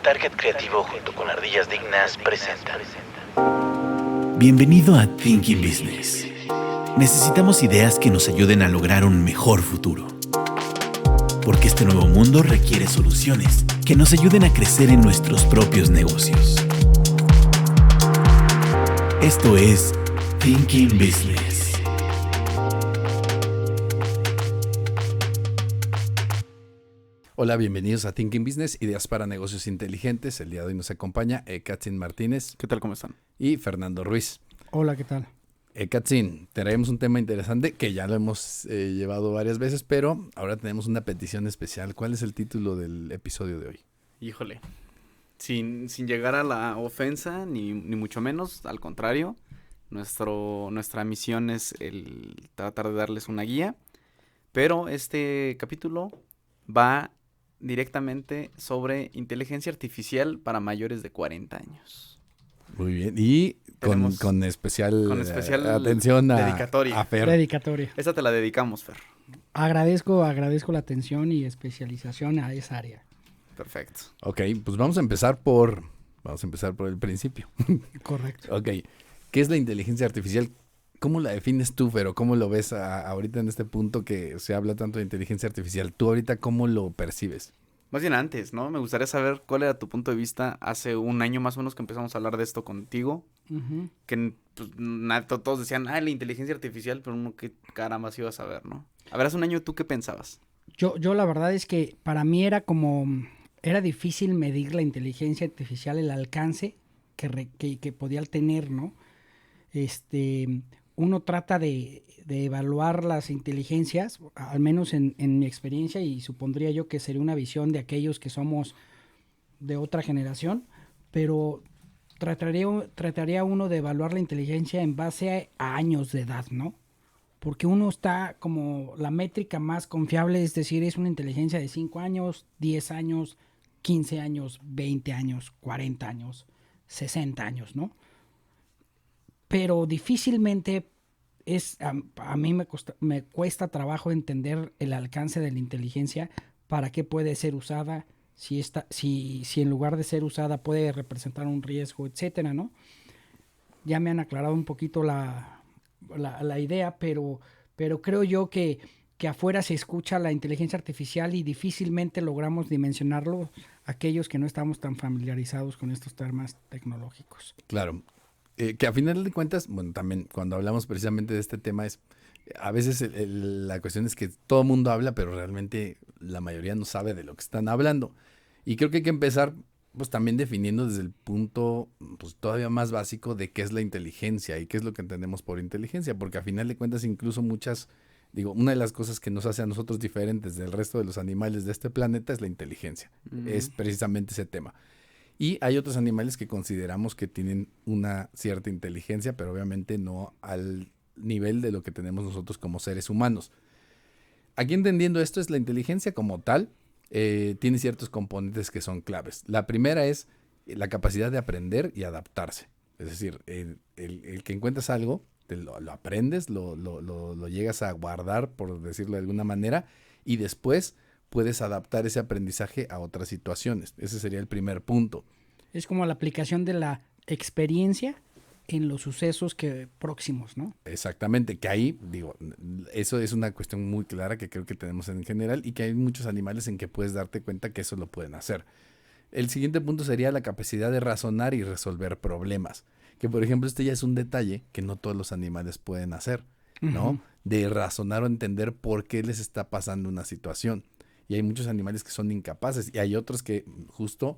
Target Creativo junto con Ardillas Dignas presenta. Bienvenido a Thinking Business. Necesitamos ideas que nos ayuden a lograr un mejor futuro. Porque este nuevo mundo requiere soluciones que nos ayuden a crecer en nuestros propios negocios. Esto es Thinking Business. Hola, bienvenidos a Thinking Business, ideas para negocios inteligentes. El día de hoy nos acompaña Katzin Martínez. ¿Qué tal? ¿Cómo están? Y Fernando Ruiz. Hola, ¿qué tal? Katzin, traemos un tema interesante que ya lo hemos llevado varias veces, pero ahora tenemos una petición especial. ¿Cuál es el título del episodio de hoy? Híjole, sin llegar a la ofensa, ni mucho menos, al contrario, nuestra misión es el tratar de darles una guía, pero este capítulo va directamente sobre inteligencia artificial para mayores de 40 años. Muy bien, y con especial atención dedicatoria. a Fer. Dedicatoria. Esta te la dedicamos, Fer. Agradezco la atención y especialización a esa área. Perfecto. Ok, pues vamos a empezar por el principio. Correcto. Ok, ¿qué es la inteligencia artificial? ¿Cómo la defines tú, Fer? ¿Cómo lo ves ahorita en este punto que se habla tanto de inteligencia artificial? ¿Tú ahorita cómo lo percibes? Más bien antes, ¿no? Me gustaría saber cuál era tu punto de vista hace un año más o menos que empezamos a hablar de esto contigo. Uh-huh. Que pues, todos decían, la inteligencia artificial, pero uno qué caramba ibas a ver, ¿no? A ver, hace un año, ¿tú qué pensabas? Yo la verdad es que para mí era difícil medir la inteligencia artificial, el alcance que podía tener, ¿no? Uno trata de evaluar las inteligencias, al menos en mi experiencia, y supondría yo que sería una visión de aquellos que somos de otra generación, pero trataría uno de evaluar la inteligencia en base a años de edad, ¿no? Porque uno está como la métrica más confiable, es decir, es una inteligencia de 5 años, 10 años, 15 años, 20 años, 40 años, 60 años, ¿no? Pero difícilmente a mí me cuesta trabajo entender el alcance de la inteligencia, para qué puede ser usada, si en lugar de ser usada puede representar un riesgo, etcétera, ¿no? Ya me han aclarado un poquito la idea, pero creo yo que afuera se escucha la inteligencia artificial y difícilmente logramos dimensionarlo aquellos que no estamos tan familiarizados con estos temas tecnológicos. Claro. Que a final de cuentas, bueno, también cuando hablamos precisamente de este tema a veces la cuestión es que todo el mundo habla, pero realmente la mayoría no sabe de lo que están hablando. Y creo que hay que empezar pues también definiendo desde el punto pues todavía más básico de qué es la inteligencia y qué es lo que entendemos por inteligencia, porque a final de cuentas incluso una de las cosas que nos hace a nosotros diferentes del resto de los animales de este planeta es la inteligencia. Uh-huh. Es precisamente ese tema. Y hay otros animales que consideramos que tienen una cierta inteligencia, pero obviamente no al nivel de lo que tenemos nosotros como seres humanos. Aquí entendiendo esto, es la inteligencia como tal, tiene ciertos componentes que son claves. La primera es la capacidad de aprender y adaptarse. Es decir, el que encuentras algo, lo aprendes, lo llegas a guardar, por decirlo de alguna manera, y después puedes adaptar ese aprendizaje a otras situaciones. Ese sería el primer punto. Es como la aplicación de la experiencia en los sucesos próximos, ¿no? Exactamente, que ahí, eso es una cuestión muy clara que creo que tenemos en general y que hay muchos animales en que puedes darte cuenta que eso lo pueden hacer. El siguiente punto sería la capacidad de razonar y resolver problemas. Que, por ejemplo, ya es un detalle que no todos los animales pueden hacer, ¿no? Uh-huh. De razonar o entender por qué les está pasando una situación. Y hay muchos animales que son incapaces y hay otros que justo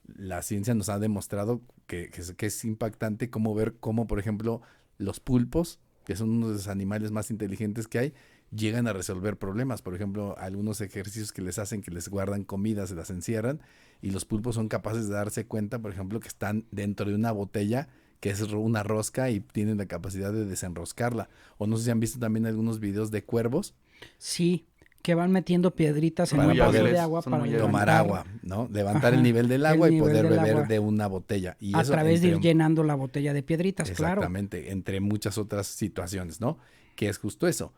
la ciencia nos ha demostrado que es impactante ver cómo, por ejemplo, los pulpos, que son uno de los animales más inteligentes que hay, llegan a resolver problemas. Por ejemplo, algunos ejercicios que les hacen, que les guardan comida, se las encierran y los pulpos son capaces de darse cuenta, por ejemplo, que están dentro de una botella que es una rosca y tienen la capacidad de desenroscarla. O no sé si han visto también algunos videos de cuervos. Sí, que van metiendo piedritas en una botella de agua para tomar agua, ¿no? Levantar el nivel del agua y poder beber de una botella. Y a eso través de ir llenando la botella de piedritas, claro. Exactamente, entre muchas otras situaciones, ¿no? Que es justo eso.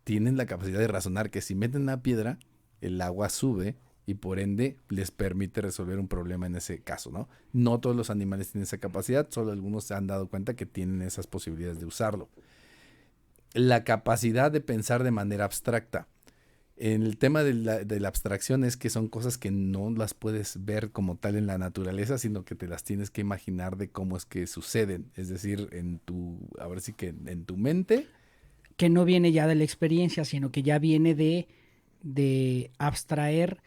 Tienen la capacidad de razonar que si meten una piedra, el agua sube y por ende les permite resolver un problema en ese caso, ¿no? No todos los animales tienen esa capacidad, solo algunos se han dado cuenta que tienen esas posibilidades de usarlo. La capacidad de pensar de manera abstracta. En el tema de la abstracción es que son cosas que no las puedes ver como tal en la naturaleza, sino que te las tienes que imaginar de cómo es que suceden. Es decir, ahora sí que en tu mente. Que no viene ya de la experiencia, sino que ya viene de abstraer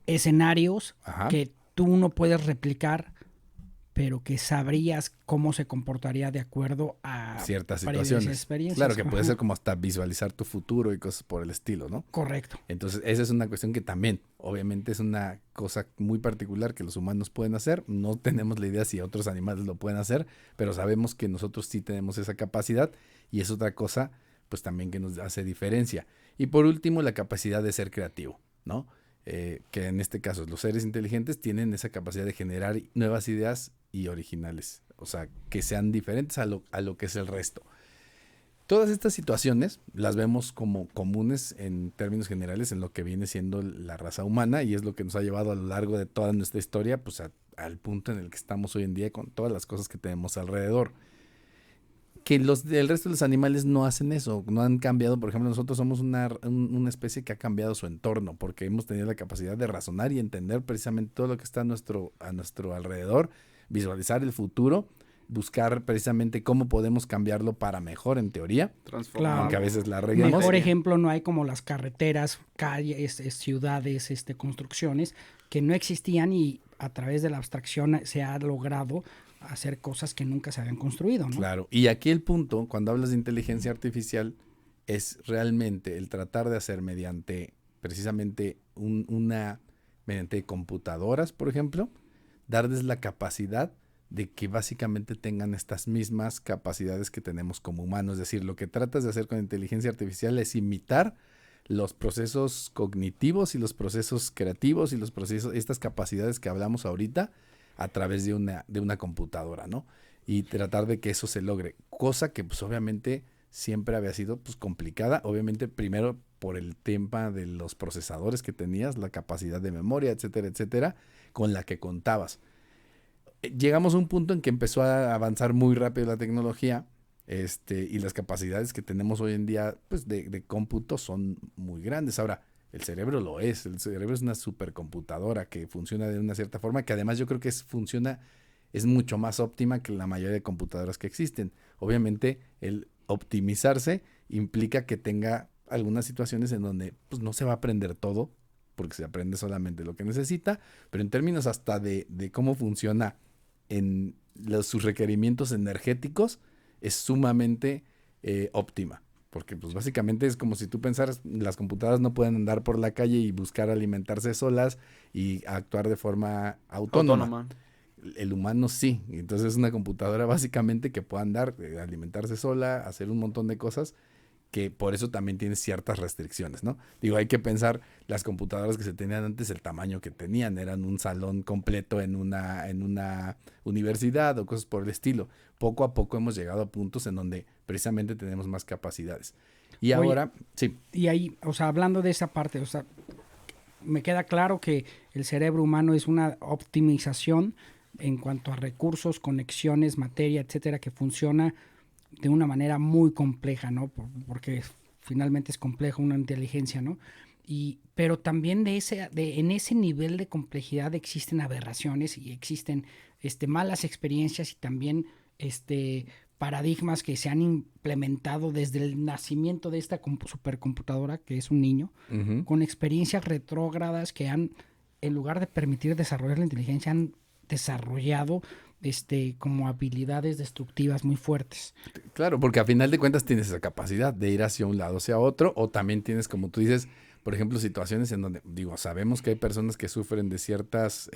escenarios Ajá. que tú no puedes replicar, pero que sabrías cómo se comportaría de acuerdo a Ciertas previas situaciones. experiencias. Claro, que puede Ajá. ser como hasta visualizar tu futuro y cosas por el estilo, ¿no? Correcto. Entonces, esa es una cuestión que también, obviamente, es una cosa muy particular que los humanos pueden hacer. No tenemos la idea si otros animales lo pueden hacer, pero sabemos que nosotros sí tenemos esa capacidad y es otra cosa, pues también que nos hace diferencia. Y por último, la capacidad de ser creativo, ¿no? Que en este caso los seres inteligentes tienen esa capacidad de generar nuevas ideas y originales, o sea, que sean diferentes a lo que es el resto. Todas estas situaciones las vemos como comunes en términos generales en lo que viene siendo la raza humana y es lo que nos ha llevado a lo largo de toda nuestra historia pues al punto en el que estamos hoy en día con todas las cosas que tenemos alrededor. Que el resto de los animales no hacen eso, no han cambiado. Por ejemplo, nosotros somos una especie que ha cambiado su entorno porque hemos tenido la capacidad de razonar y entender precisamente todo lo que está a nuestro alrededor, visualizar el futuro, buscar precisamente cómo podemos cambiarlo para mejor en teoría, Transformar. aunque a veces la reguemos. Mejor ejemplo no hay como las carreteras, calles, ciudades, construcciones que no existían y a través de la abstracción se ha logrado hacer cosas que nunca se habían construido, ¿no? Claro, y aquí el punto, cuando hablas de inteligencia artificial, es realmente el tratar de hacer mediante precisamente mediante computadoras, por ejemplo, darles la capacidad de que básicamente tengan estas mismas capacidades que tenemos como humanos. Es decir, lo que tratas de hacer con inteligencia artificial es imitar los procesos cognitivos y los procesos creativos y estas capacidades que hablamos ahorita a través de una computadora, ¿no? Y tratar de que eso se logre. Cosa que pues obviamente siempre había sido pues complicada. Obviamente primero por el tema de los procesadores que tenías, la capacidad de memoria, etcétera, etcétera, con la que contabas. Llegamos a un punto en que empezó a avanzar muy rápido la tecnología, y las capacidades que tenemos hoy en día pues de cómputo son muy grandes. Ahora, el cerebro lo es. El cerebro es una supercomputadora que funciona de una cierta forma, que además yo creo que es mucho más óptima que la mayoría de computadoras que existen. Obviamente, el optimizarse implica que tenga algunas situaciones en donde pues, no se va a aprender todo, porque se aprende solamente lo que necesita, pero en términos hasta de cómo funciona en sus requerimientos energéticos, es sumamente óptima. Porque pues básicamente es como si tú pensaras, las computadoras no pueden andar por la calle y buscar alimentarse solas y actuar de forma autónoma. El humano sí. Entonces es una computadora básicamente que puede andar, alimentarse sola, hacer un montón de cosas, que por eso también tiene ciertas restricciones, ¿no? Digo, hay que pensar las computadoras que se tenían antes, el tamaño que tenían, eran un salón completo en una universidad o cosas por el estilo. Poco a poco hemos llegado a puntos en donde precisamente tenemos más capacidades. Y Oye, ahora, sí. Y ahí, o sea, hablando de esa parte, o sea, me queda claro que el cerebro humano es una optimización en cuanto a recursos, conexiones, materia, etcétera, que funciona de una manera muy compleja, ¿no? Porque finalmente es compleja una inteligencia, ¿no? Pero también en ese nivel de complejidad existen aberraciones y existen malas experiencias y también paradigmas que se han implementado desde el nacimiento de esta supercomputadora, que es un niño, con experiencias retrógradas que han, en lugar de permitir desarrollar la inteligencia, han desarrollado como habilidades destructivas muy fuertes. Claro, porque a final de cuentas tienes esa capacidad de ir hacia un lado, hacia otro, o también tienes, como tú dices, por ejemplo, situaciones en donde, digo, sabemos que hay personas que sufren de ciertas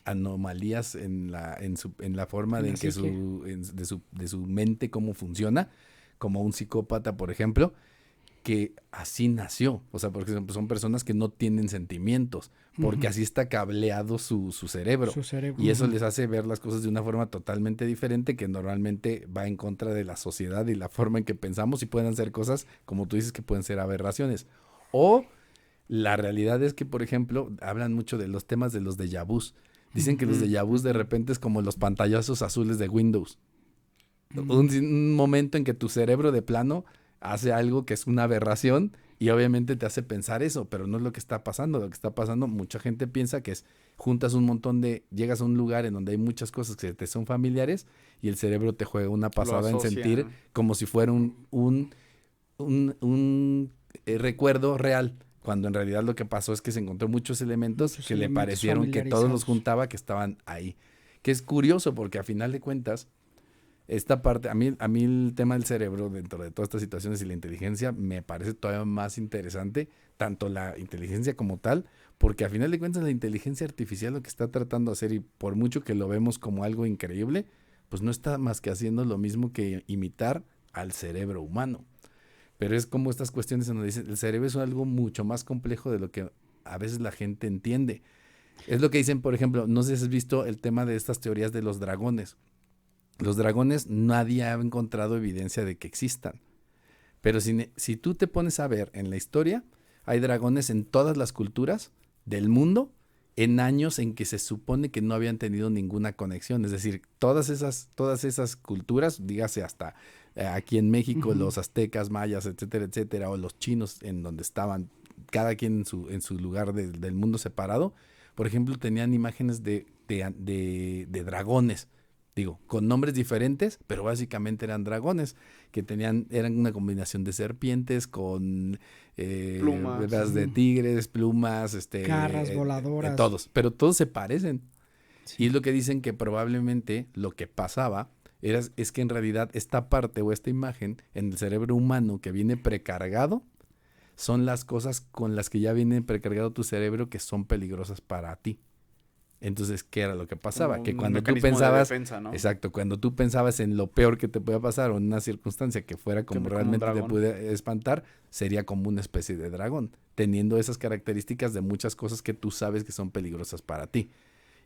anomalías en la forma de su mente, cómo funciona, como un psicópata, por ejemplo, que así nació. O sea, porque son personas que no tienen sentimientos, porque así está cableado su cerebro. Y eso les hace ver las cosas de una forma totalmente diferente, que normalmente va en contra de la sociedad y la forma en que pensamos, y pueden ser cosas, como tú dices, que pueden ser aberraciones. O La realidad es que, por ejemplo, hablan mucho de los temas de los déjà vus. Dicen que los déjà vus de repente es como los pantallazos azules de Windows. Un momento en que tu cerebro de plano hace algo que es una aberración y obviamente te hace pensar eso, pero no es lo que está pasando. Lo que está pasando, mucha gente piensa que es juntas un montón llegas a un lugar en donde hay muchas cosas que te son familiares y el cerebro te juega una pasada en sentir como si fuera un recuerdo real, cuando en realidad lo que pasó es que se encontró muchos elementos que le parecieron que todos los juntaba, que estaban ahí. Que es curioso porque a final de cuentas, esta parte, a mí el tema del cerebro dentro de todas estas situaciones y la inteligencia me parece todavía más interesante, tanto la inteligencia como tal, porque a final de cuentas la inteligencia artificial lo que está tratando de hacer, y por mucho que lo vemos como algo increíble, pues no está más que haciendo lo mismo que imitar al cerebro humano. Pero es como estas cuestiones en donde dicen, el cerebro es algo mucho más complejo de lo que a veces la gente entiende. Es lo que dicen, por ejemplo, no sé si has visto el tema de estas teorías de los dragones. Los dragones nadie ha encontrado evidencia de que existan. Pero si tú te pones a ver en la historia, hay dragones en todas las culturas del mundo en años en que se supone que no habían tenido ninguna conexión. Es decir, todas esas culturas, dígase hasta aquí en México, los aztecas, mayas, etcétera, o los chinos en donde estaban, cada quien en su lugar del mundo separado, por ejemplo, tenían imágenes de dragones. Digo, con nombres diferentes, pero básicamente eran dragones, que eran una combinación de serpientes con plumas de tigres, plumas, garras voladoras. Todos, pero todos se parecen. Sí. Y es lo que dicen que probablemente lo que pasaba es que en realidad esta parte o esta imagen en el cerebro humano que viene precargado son las cosas con las que ya viene precargado tu cerebro que son peligrosas para ti. Entonces, ¿qué era lo que pasaba? Como que un cuando tú mecanismo de pensabas, defensa, ¿no? exacto, cuando tú pensabas en lo peor que te podía pasar o en una circunstancia que fuera como realmente te puede espantar, sería como una especie de dragón, teniendo esas características de muchas cosas que tú sabes que son peligrosas para ti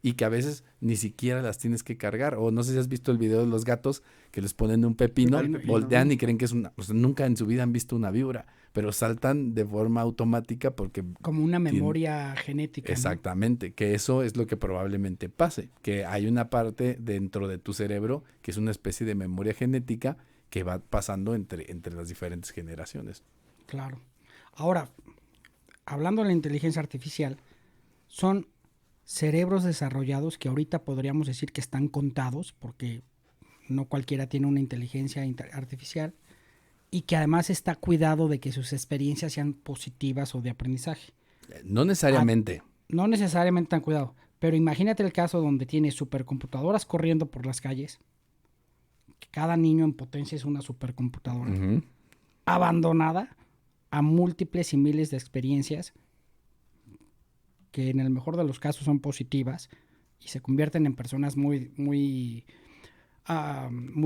y que a veces ni siquiera las tienes que cargar. O no sé si has visto el video de los gatos que les ponen un pepino, voltean y creen que es nunca en su vida han visto una víbora, pero saltan de forma automática porque... Como una memoria genética. Exactamente, ¿no? Que eso es lo que probablemente pase, que hay una parte dentro de tu cerebro que es una especie de memoria genética que va pasando entre las diferentes generaciones. Claro. Ahora, hablando de la inteligencia artificial, son cerebros desarrollados que ahorita podríamos decir que están contados, porque no cualquiera tiene una inteligencia artificial, y que además está cuidado de que sus experiencias sean positivas o de aprendizaje. No necesariamente. No necesariamente tan cuidado, pero imagínate el caso donde tienes supercomputadoras corriendo por las calles, que cada niño en potencia es una supercomputadora, abandonada a múltiples y miles de experiencias que en el mejor de los casos son positivas y se convierten en personas muy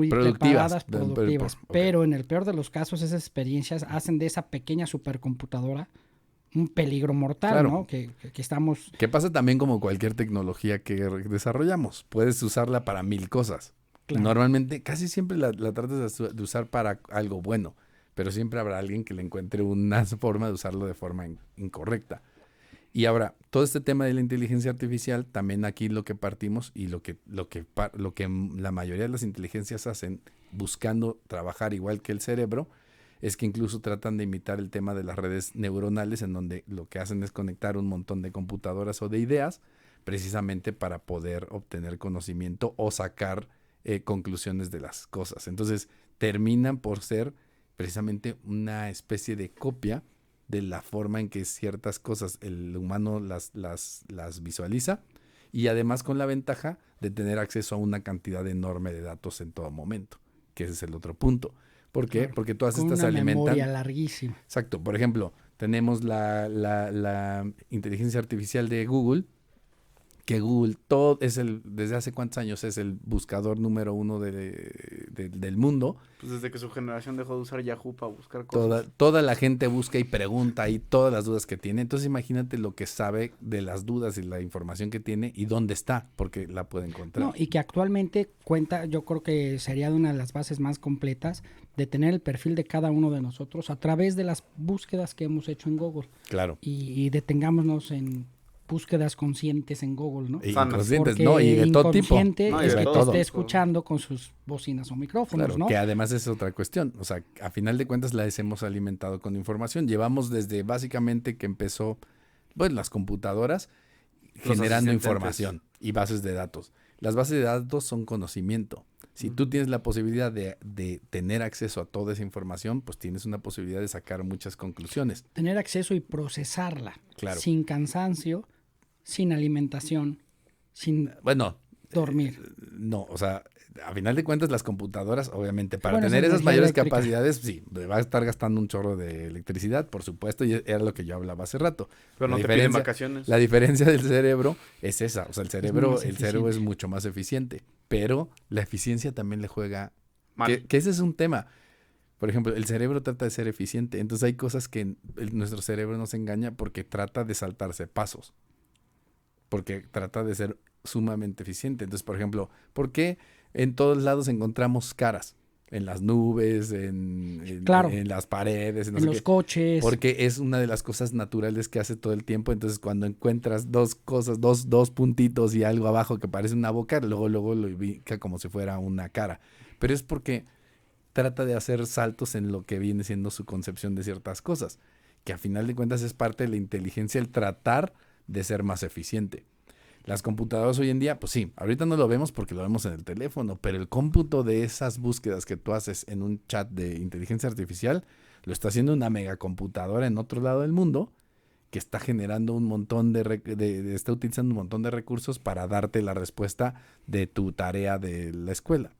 preparadas, productivas. Okay. Pero en el peor de los casos, esas experiencias hacen de esa pequeña supercomputadora un peligro mortal, claro, ¿no? Que estamos... Que pasa también como cualquier tecnología que desarrollamos. Puedes usarla para 1000 cosas. Claro. Normalmente, casi siempre la tratas de usar para algo bueno, pero siempre habrá alguien que le encuentre una forma de usarlo de forma incorrecta. Y ahora, todo este tema de la inteligencia artificial, también aquí lo que partimos y lo que la mayoría de las inteligencias hacen, buscando trabajar igual que el cerebro, es que incluso tratan de imitar el tema de las redes neuronales, en donde lo que hacen es conectar un montón de computadoras o de ideas, precisamente para poder obtener conocimiento o sacar conclusiones de las cosas. Entonces, terminan por ser precisamente una especie de copia de la forma en que ciertas cosas el humano las visualiza, y además con la ventaja de tener acceso a una cantidad enorme de datos en todo momento, que ese es el otro punto. ¿Por qué? Claro, porque todas con estas una alimentan... memoria larguísima. Exacto. Por ejemplo, tenemos la inteligencia artificial de Google, que Google desde hace cuántos años es el buscador número 1 del mundo. Pues desde que su generación dejó de usar Yahoo para buscar cosas. Toda la gente busca y pregunta ahí todas las dudas que tiene. Entonces imagínate lo que sabe de las dudas y la información que tiene y dónde está, porque la puede encontrar. No, y que actualmente cuenta, yo creo que sería de una de las bases más completas de tener el perfil de cada uno de nosotros a través de las búsquedas que hemos hecho en Google. Claro. Y detengámonos en búsquedas conscientes en Google, ¿no? Y Sanas. inconscientes, Porque ¿no? Y de todo tipo. inconsciente No, y es de que te todo. esté escuchando con sus bocinas o micrófonos, Claro, ¿no? que además es otra cuestión. O sea, a final de cuentas las hemos alimentado con información. Llevamos desde básicamente que empezó, pues, las computadoras generando asistentes. información y bases de datos. Las bases de datos son conocimiento. Si tú tienes la posibilidad de tener acceso a toda esa información, pues tienes una posibilidad de sacar muchas conclusiones. Tener acceso y procesarla Claro. sin cansancio, sin alimentación, sin Bueno, dormir. no, o sea, a final de cuentas las computadoras, obviamente, para Bueno, es tener esas energía mayores eléctrica. capacidades, sí, va a estar gastando un chorro de electricidad, por supuesto, y era lo que yo hablaba hace rato. Pero no La te piden diferencia- vacaciones. La diferencia del cerebro es esa, o sea, el cerebro más es eficiente. mucho más eficiente, pero la eficiencia también le juega, Mal. que ese es un tema. Por ejemplo, el cerebro trata de ser eficiente, entonces hay cosas que nuestro cerebro nos engaña porque trata de saltarse pasos, porque trata de ser sumamente eficiente. Entonces, por ejemplo, ¿por qué en todos lados encontramos caras? En las nubes, Claro. en las paredes, no En sé los qué. coches. Porque es una de las cosas naturales que hace todo el tiempo. Entonces, cuando encuentras dos cosas, dos puntitos y algo abajo que parece una boca, luego lo ubica como si fuera una cara. Pero es porque trata de hacer saltos en lo que viene siendo su concepción de ciertas cosas, que a final de cuentas es parte de la inteligencia el tratar de ser más eficiente. Las computadoras hoy en día, pues sí, ahorita no lo vemos porque lo vemos en el teléfono, pero el cómputo de esas búsquedas que tú haces en un chat de inteligencia artificial lo está haciendo una megacomputadora en otro lado del mundo que está generando un montón está utilizando un montón de recursos para darte la respuesta de tu tarea de la escuela,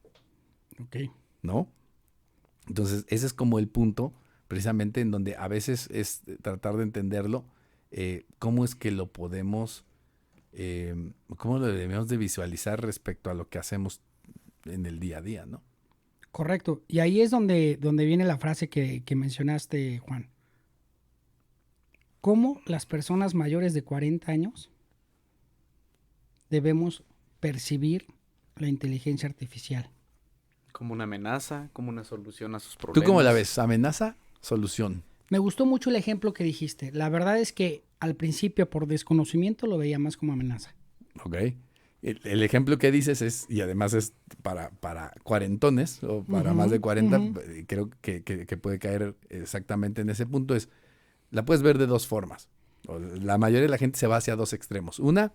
Ok. ¿no? Entonces, ese es como el punto, precisamente en donde a veces es tratar de entenderlo, cómo es que lo podemos, cómo lo debemos de visualizar respecto a lo que hacemos en el día a día, ¿no? Correcto. Y ahí es donde viene la frase que mencionaste, Juan. ¿Cómo las personas mayores de 40 años debemos percibir la inteligencia artificial? Como una amenaza, como una solución a sus ¿Tú problemas. cómo la ves? ¿Amenaza? ¿Solución? Me gustó mucho el ejemplo que dijiste. La verdad es que al principio, por desconocimiento, lo veía más como amenaza. Ok. El ejemplo que dices es, y además es para cuarentones o para más de 40, creo que puede caer exactamente en ese punto, es, la puedes ver de dos formas. La mayoría de la gente se va hacia dos extremos. Una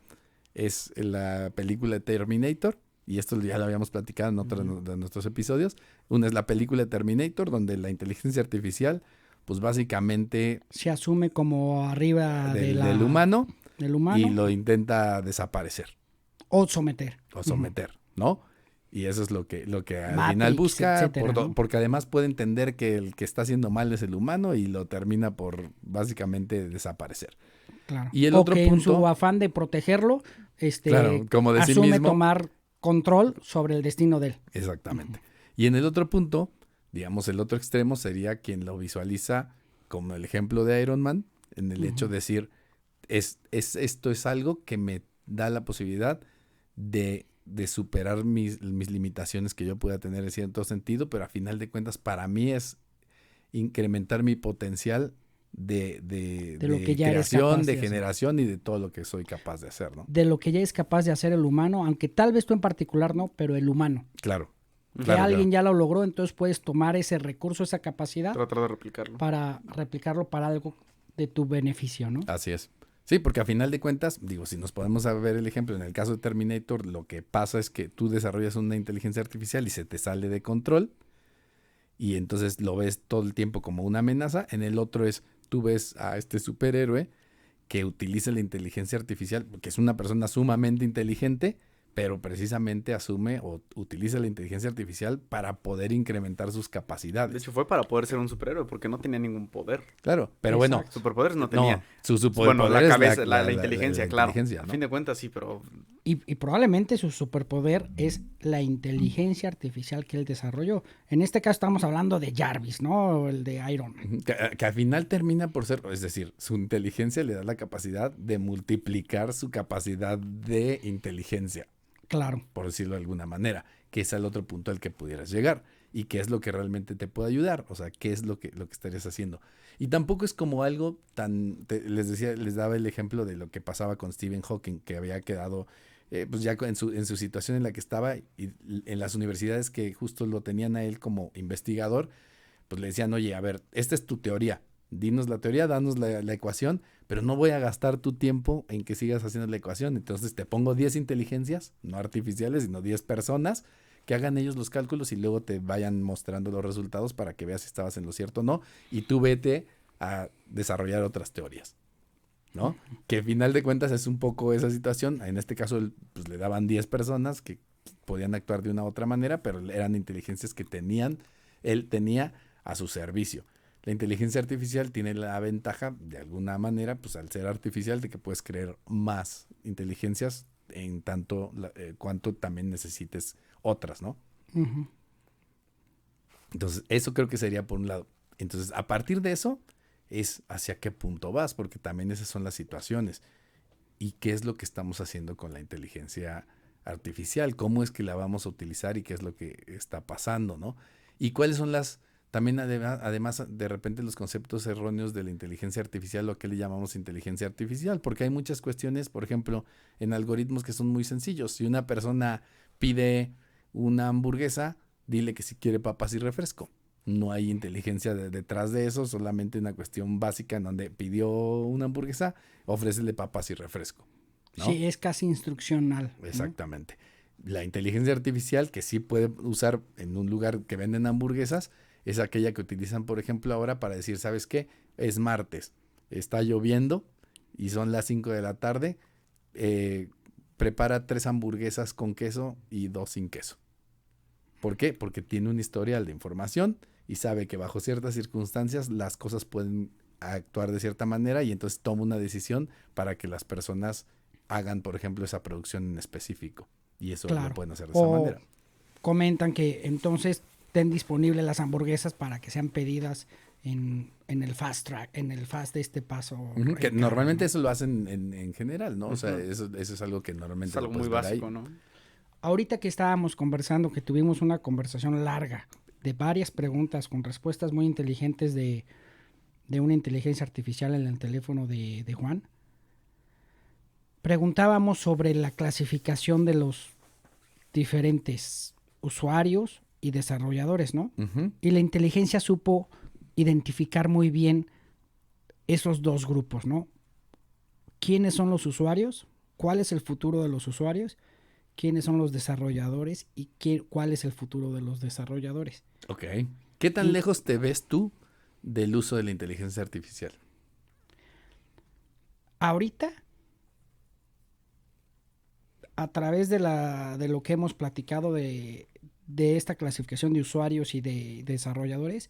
es la película de Terminator, y esto ya lo habíamos platicado en otros de nuestros episodios. Una es la película de Terminator, donde la inteligencia artificial, pues básicamente Se asume como arriba del humano, del humano y lo intenta desaparecer o someter. o someter, ¿no? Y eso es lo que al Matrix, final busca, etcétera, ¿no? porque además puede entender que el que está haciendo mal es el humano y lo termina por básicamente desaparecer. Claro. Y el o otro que en punto- su afán de protegerlo, Claro, como de sí asume mismo. tomar control sobre el destino de él. Exactamente. Y en el otro punto, digamos, el otro extremo sería quien lo visualiza como el ejemplo de Iron Man, en el hecho de decir, esto es algo que me da la posibilidad de superar mis limitaciones que yo pueda tener en cierto sentido, pero a final de cuentas para mí es incrementar mi potencial de lo que ya eres creación, capaz de de hacer. generación y de todo lo que soy capaz de hacer, ¿no? De lo que ya es capaz de hacer el humano, aunque tal vez tú en particular no, pero el humano. Claro. Que Claro, alguien claro. ya lo logró, entonces puedes tomar ese recurso, esa capacidad Tratar de replicarlo. para replicarlo para algo de tu beneficio, ¿no? Así es. Sí, porque a final de cuentas, digo, si nos podemos ver el ejemplo, en el caso de Terminator, lo que pasa es que tú desarrollas una inteligencia artificial y se te sale de control y entonces lo ves todo el tiempo como una amenaza. En el otro es, tú ves a este superhéroe que utiliza la inteligencia artificial, que es una persona sumamente inteligente, pero precisamente asume o utiliza la inteligencia artificial para poder incrementar sus De capacidades. hecho, fue para poder ser un superhéroe, porque no tenía ningún poder. Claro, pero bueno, Exacto. Superpoderes no tenía. su Bueno, superpoder la es cabeza, la inteligencia, la claro. inteligencia, A ¿no? fin de cuentas, sí, pero Y probablemente su superpoder es la inteligencia artificial que él desarrolló. En este caso estamos hablando de Jarvis, ¿no? El de Iron Man. Que al final termina por ser, es decir, su inteligencia le da la capacidad de multiplicar su capacidad de inteligencia, Claro. por decirlo de alguna manera, que es el otro punto al que pudieras llegar y qué es lo que realmente te puede ayudar, o sea, qué es lo que estarías haciendo. Y tampoco es como algo les decía, les daba el ejemplo de lo que pasaba con Stephen Hawking, que había quedado pues ya en su situación en la que estaba y en las universidades que justo lo tenían a él como investigador, pues le decían, oye, a ver, esta es tu teoría, dinos la teoría, danos la ecuación, pero no voy a gastar tu tiempo en que sigas haciendo la ecuación, entonces te pongo 10 inteligencias, no artificiales, sino 10 personas, que hagan ellos los cálculos y luego te vayan mostrando los resultados para que veas si estabas en lo cierto o no, y tú vete a desarrollar otras teorías, ¿no? Que al final de cuentas es un poco esa situación. En este caso, pues le daban 10 personas que podían actuar de una u otra manera, pero eran inteligencias que él tenía a su servicio. La inteligencia artificial tiene la ventaja, de alguna manera, pues al ser artificial, de que puedes crear más inteligencias en tanto cuanto también necesites otras, ¿no? Ujú. Entonces, eso creo que sería por un lado. Entonces, a partir de eso, es hacia qué punto vas, porque también esas son las situaciones. ¿Y qué es lo que estamos haciendo con la inteligencia artificial? ¿Cómo es que la vamos a utilizar y qué es lo que está pasando, ¿no? Y cuáles son también además, de repente los conceptos erróneos de la inteligencia artificial, lo que le llamamos inteligencia artificial, porque hay muchas cuestiones, por ejemplo, en algoritmos que son muy sencillos. Si una persona pide una hamburguesa, dile que si quiere papas y refresco. No hay inteligencia detrás de eso, solamente una cuestión básica en donde pidió una hamburguesa, ofrécele papas y refresco, ¿no? Sí, es casi instruccional, ¿no? Exactamente. La inteligencia artificial que sí puede usar en un lugar que venden hamburguesas es aquella que utilizan, por ejemplo, ahora para decir, ¿sabes qué? Es martes, está lloviendo y son las 5 de la tarde, prepara 3 hamburguesas con queso y 2 sin queso. ¿Por qué? Porque tiene un historial de información y sabe que bajo ciertas circunstancias las cosas pueden actuar de cierta manera y entonces toma una decisión para que las personas hagan, por ejemplo, esa producción en específico. Y eso Claro. lo pueden hacer de esa manera. Comentan que entonces estén disponibles las hamburguesas para que sean pedidas en el fast track, en el fast de este paso. Ujú, que en normalmente carro, ¿no? eso lo hacen en general, ¿no? O sea, Ujú. eso es algo que normalmente es algo lo muy puedes ver básico, ahí. ¿no? Ahorita que estábamos conversando, que tuvimos una conversación larga de varias preguntas con respuestas muy inteligentes de una inteligencia artificial en el teléfono de Juan, preguntábamos sobre la clasificación de los diferentes usuarios y desarrolladores, ¿no? Ujú. Y la inteligencia supo identificar muy bien esos dos grupos, ¿no? ¿Quiénes son los usuarios? ¿Cuál es el futuro de los usuarios? ¿Quiénes son los desarrolladores? ¿Y cuál es el futuro de los desarrolladores? Ok. ¿Qué tan Y- lejos te ves tú del uso de la inteligencia artificial? Ahorita, a través de lo que hemos platicado de esta clasificación de usuarios y de desarrolladores,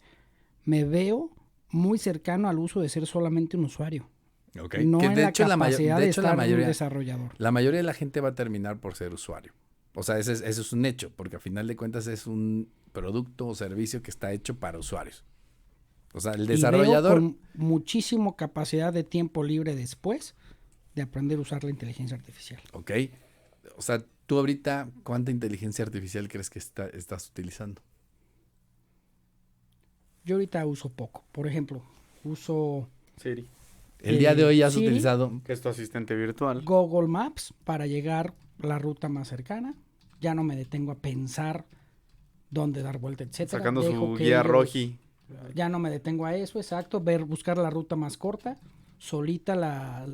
me veo muy cercano al uso de ser solamente un usuario. Ok. No Que en la capacidad de estar un desarrollador. la mayoría de la gente va a terminar por ser usuario. O sea, ese es un hecho, porque a final de cuentas es un producto o servicio que está hecho para usuarios. O sea, el Y desarrollador... veo con muchísima capacidad de tiempo libre después de aprender a usar la inteligencia artificial. Ok. O sea, tú ahorita, ¿cuánta inteligencia artificial crees que estás utilizando? Yo ahorita uso poco. Por ejemplo, uso Siri, El día de hoy has Siri, utilizado... que es tu asistente virtual. Google Maps para llegar a la ruta más cercana. Ya no me detengo a pensar dónde dar vuelta, etcétera. Sacando Dejo su que guía ellos- roji. Ya no me detengo a eso, exacto. Buscar la ruta más corta. Solita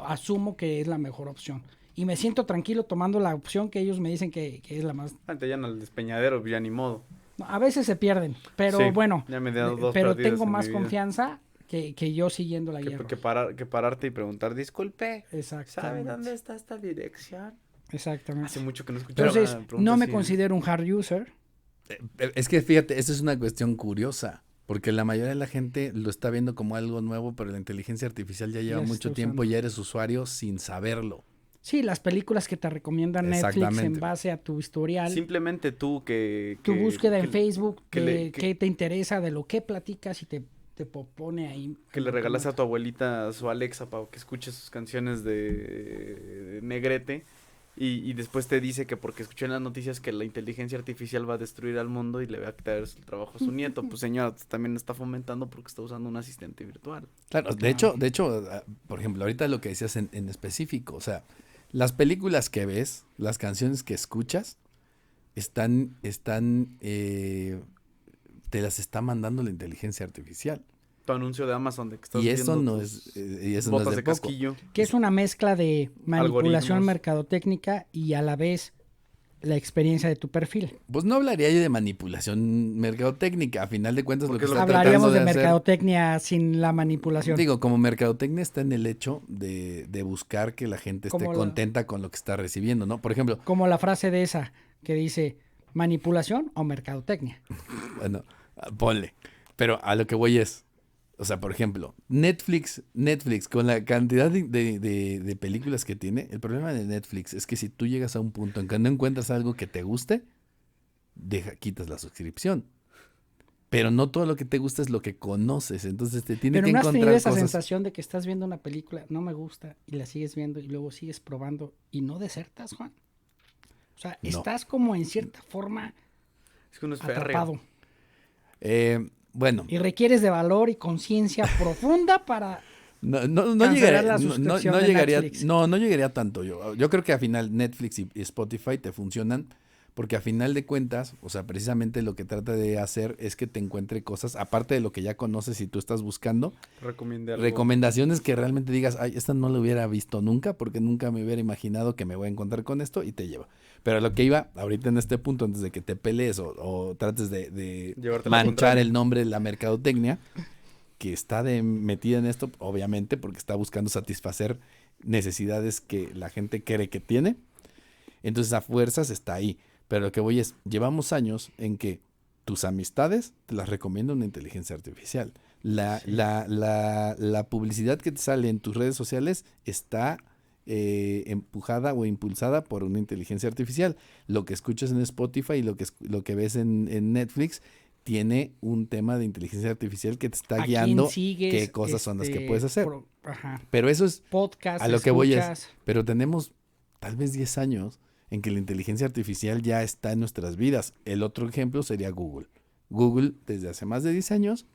asumo que es la mejor opción. Y me siento tranquilo tomando la opción que ellos me dicen que es la más... Antes ya en el despeñadero, ya ni modo. No, a veces se pierden, pero Sí, bueno. ya me he dado dos pero perdidas tengo en más mi vida. confianza que yo siguiendo la guía. Que roja. pararte y preguntar, disculpe, Exactamente. ¿sabe dónde está esta dirección? Exactamente. Hace mucho que no escuchaba. Entonces, preguntas no me así. considero un hard user. Es que fíjate, esa es una cuestión curiosa, porque la mayoría de la gente lo está viendo como algo nuevo, pero la inteligencia artificial ya lleva Ya se mucho está tiempo usando. y eres usuario sin saberlo. Sí, las películas que te recomienda Netflix Exactamente. en base a tu historial, Simplemente tú tu búsqueda en que- Facebook, que de qué te interesa, de lo que platicas y te pone ahí. que le regalaste a tu abuelita su Alexa para que escuche sus canciones de Negrete y después te dice que porque escuchó en las noticias que la inteligencia artificial va a destruir al mundo y le va a quitar el trabajo a su nieto. Pues señora, también está fomentando porque está usando un asistente virtual. Claro, de hecho, por ejemplo, ahorita lo que decías en específico, o sea, las películas que ves, las canciones que escuchas, te las está mandando la inteligencia artificial. Tu anuncio de Amazon de que estás Y eso viendo no tus y eso no es botas de de poco. casquillo. Que es una mezcla de manipulación Algoritmos. mercadotécnica y a la vez la experiencia de tu perfil. Pues no hablaría yo de manipulación mercadotécnica, a final de cuentas lo Porque que es lo está que Hablaríamos tratando de de hacer. mercadotecnia sin la manipulación. Digo, como mercadotecnia está en el hecho de buscar que la gente esté Como la- contenta con lo que está recibiendo, ¿no? Por ejemplo, Como la frase de esa que dice manipulación o mercadotecnia. bueno, ponle. Pero a lo que voy es, o sea, por ejemplo, Netflix, con la cantidad de películas que tiene, el problema de Netflix es que si tú llegas a un punto en que no encuentras algo que te guste, quitas la suscripción. Pero no todo lo que te gusta es lo que conoces, entonces te tiene Pero que ¿no has tenido encontrar esa cosas. sensación de que estás viendo una película, no me gusta, y la sigues viendo y luego sigues probando y no desertas, Juan? O sea, No. estás como en cierta forma Es que uno es férreo. atrapado. Bueno, Y requieres de valor y conciencia profunda para... no cancelar llegaría, la suscripción de llegaría, Netflix. no llegaría tanto yo. Yo creo que al final Netflix y Spotify te funcionan porque a final de cuentas, o sea, precisamente lo que trata de hacer es que te encuentre cosas, aparte de lo que ya conoces y tú estás buscando, Recomiende algo. recomendaciones que realmente digas, ay, esta no la hubiera visto nunca porque nunca me hubiera imaginado que me voy a encontrar con esto y te lleva. Pero a lo que iba ahorita en este punto, antes de que te pelees o trates de Llevarte la manchar contraria. el nombre de la mercadotecnia, que está metida en esto, obviamente, porque está buscando satisfacer necesidades que la gente cree que tiene. Entonces, a fuerzas está ahí. Pero lo que voy es, llevamos años en que tus amistades te las recomienda una inteligencia artificial. La publicidad que te sale en tus redes sociales está empujada o impulsada por una inteligencia artificial. Lo que escuchas en Spotify y lo que ves en Netflix tiene un tema de inteligencia artificial que te está ¿A guiando quién sigues? qué cosas son las que puedes hacer. Ajá. Pero eso es Podcast, a lo que voy es, escuchas. pero tenemos tal vez 10 años en que la inteligencia artificial ya está en nuestras vidas. El otro ejemplo sería Google. Google, desde hace más de 10 años,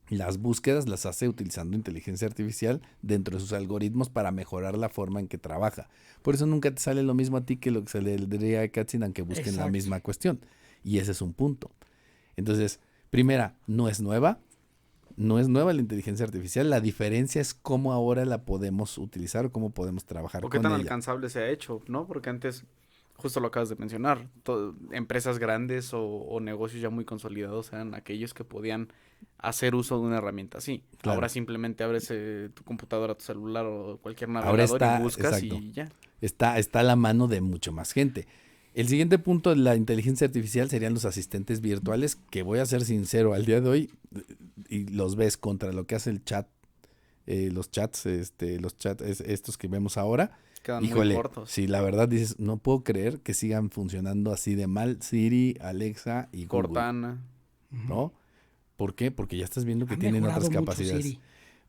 las búsquedas las hace utilizando inteligencia artificial dentro de sus algoritmos para mejorar la forma en que trabaja. Por eso nunca te sale lo mismo a ti que lo que se le diría a Katzin, aunque busquen la Exacto. misma cuestión. Y ese es un punto. Entonces, primera, no es nueva la inteligencia artificial. La diferencia es cómo ahora la podemos utilizar o cómo podemos trabajar ¿O qué con tan ella. alcanzable se ha hecho, no? Porque antes, justo lo acabas de mencionar, empresas grandes o negocios ya muy consolidados eran aquellos que podían hacer uso de una herramienta así. Claro. Ahora simplemente abres tu computadora, tu celular o cualquier Ahora navegador está, y buscas exacto. y ya. Está a la mano de mucho más gente. El siguiente punto de la inteligencia artificial serían los asistentes virtuales, que voy a ser sincero, al día de hoy, y los ves contra lo que hace el chat, los chats estos que vemos ahora. Quedan muy Híjole, cortos. sí, la verdad dices, no puedo creer que sigan funcionando así de mal Siri, Alexa y Google, Cortana. ¿no? ¿Por qué? Porque ya estás viendo que Ha tienen mejorado otras mucho capacidades. Siri.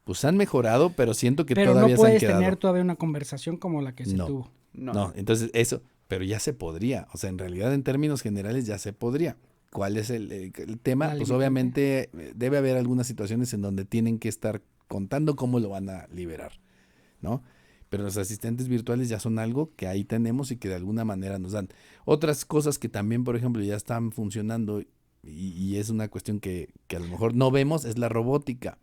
Pues han mejorado, pero siento que Pero todavía no se han puedes quedado. tener todavía una conversación como la que se No. tuvo. No, entonces eso, pero ya se podría, o sea, en realidad en términos generales ya se podría. ¿Cuál es el tema? La Pues limitante. obviamente debe haber algunas situaciones en donde tienen que estar contando cómo lo van a liberar, ¿no? Pero los asistentes virtuales ya son algo que ahí tenemos y que de alguna manera nos dan. Otras cosas que también, por ejemplo, ya están funcionando y es una cuestión que a lo mejor no vemos, es la robótica.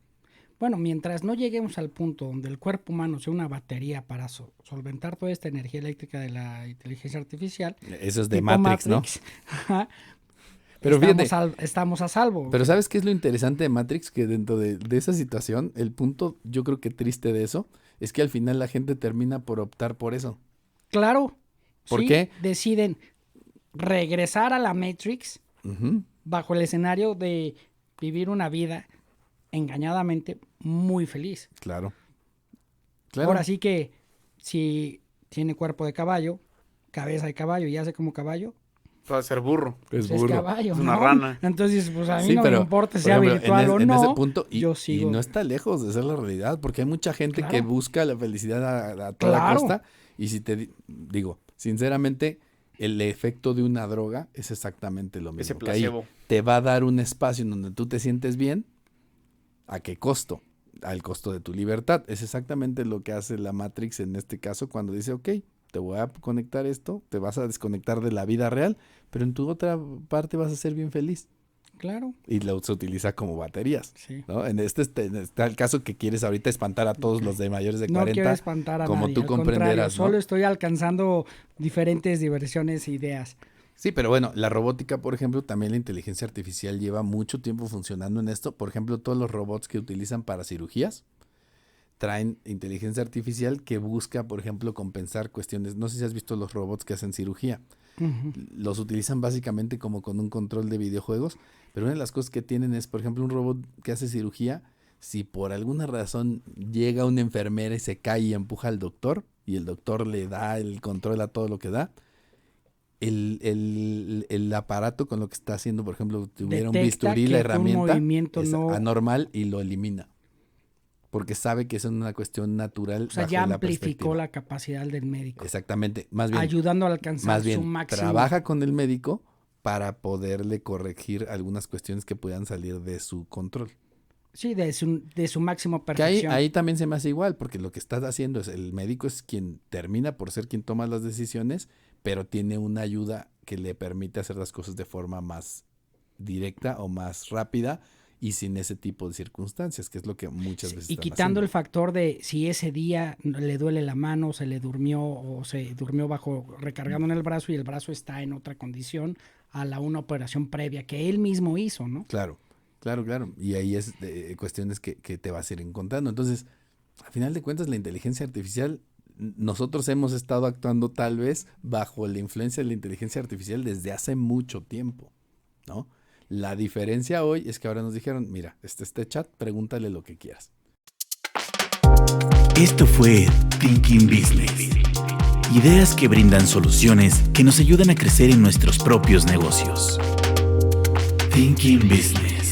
Bueno, mientras no lleguemos al punto donde el cuerpo humano sea una batería para solventar toda esta energía eléctrica de la inteligencia artificial. Eso es de tipo Matrix, ¿no? ajá, Pero fíjate, estamos a salvo. pero ¿sabes qué es lo interesante de Matrix? Que dentro de esa situación, el punto yo creo que triste de eso, es que al final la gente termina por optar por eso. Claro, ¿Por ¿sí? qué? Deciden regresar a la Matrix Ujú, bajo el escenario de vivir una vida engañadamente muy feliz. claro. Claro. Ahora sí que si tiene cuerpo de caballo, cabeza de caballo y hace como caballo, Puede ser burro. Es pues es burro. caballo, Es una ¿no? rana. Entonces, pues a mí Sí, no pero, me importa por si sea ejemplo, virtual o en no. ese punto, y yo sigo. no está lejos de ser la realidad, porque hay mucha gente que Claro. busca la felicidad a toda Claro. costa. Y si digo, sinceramente, el efecto de una droga es exactamente lo mismo. Ese que ahí placebo. te va a dar un espacio en donde tú te sientes bien. ¿A qué costo? Al costo de tu libertad. Es exactamente lo que hace la Matrix en este caso cuando dice, ok, te voy a conectar esto, te vas a desconectar de la vida real, pero en tu otra parte vas a ser bien feliz. Claro, Y se utiliza como baterías. sí. ¿No? Está el caso que quieres ahorita espantar a todos los de mayores de No 40. quiero espantar a como nadie, tú al comprenderás, contrario, ¿no? solo estoy alcanzando diferentes diversiones e ideas. Sí, pero bueno, la robótica, por ejemplo, también la inteligencia artificial lleva mucho tiempo funcionando en esto. Por ejemplo, todos los robots que utilizan para cirugías traen inteligencia artificial que busca, por ejemplo, compensar cuestiones. No sé si has visto los robots que hacen cirugía. Ujú. Los utilizan básicamente como con un control de videojuegos, pero una de las cosas que tienen es, por ejemplo, un robot que hace cirugía, si por alguna razón llega una enfermera y se cae y empuja al doctor, y el doctor le da el control a todo lo que da, el aparato con lo que está haciendo, por ejemplo, tuviera un Detecta bisturí, que la un herramienta movimiento es no- anormal y lo elimina. Porque sabe que es una cuestión natural. O sea, bajo ya la amplificó perspectiva. la capacidad del médico, Exactamente. Más bien, ayudando a alcanzar más su bien máximo. trabaja con el médico para poderle corregir algunas cuestiones que puedan salir de su control. Sí, de su máximo Que perfección. ahí también se me hace igual, porque lo que estás haciendo es, el médico es quien termina por ser quien toma las decisiones, pero tiene una ayuda que le permite hacer las cosas de forma más directa o más rápida y sin ese tipo de circunstancias, que es lo que muchas veces Y están quitando el haciendo. factor de si ese día le duele la mano, se le durmió o se durmió recargando en el brazo y el brazo está en otra condición a una operación previa que él mismo hizo, ¿no? Claro. Y ahí es cuestiones que te vas a ir encontrando. Entonces, a final de cuentas, la inteligencia artificial, nosotros hemos estado actuando tal vez bajo la influencia de la inteligencia artificial desde hace mucho tiempo, ¿no? La diferencia hoy es que ahora nos dijeron, mira, este chat, pregúntale lo que quieras. Esto fue Thinking Business. Ideas que brindan soluciones que nos ayudan a crecer en nuestros propios negocios. Thinking Business.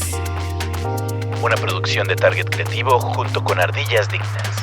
Una producción de Target Creativo junto con Ardillas Dignas.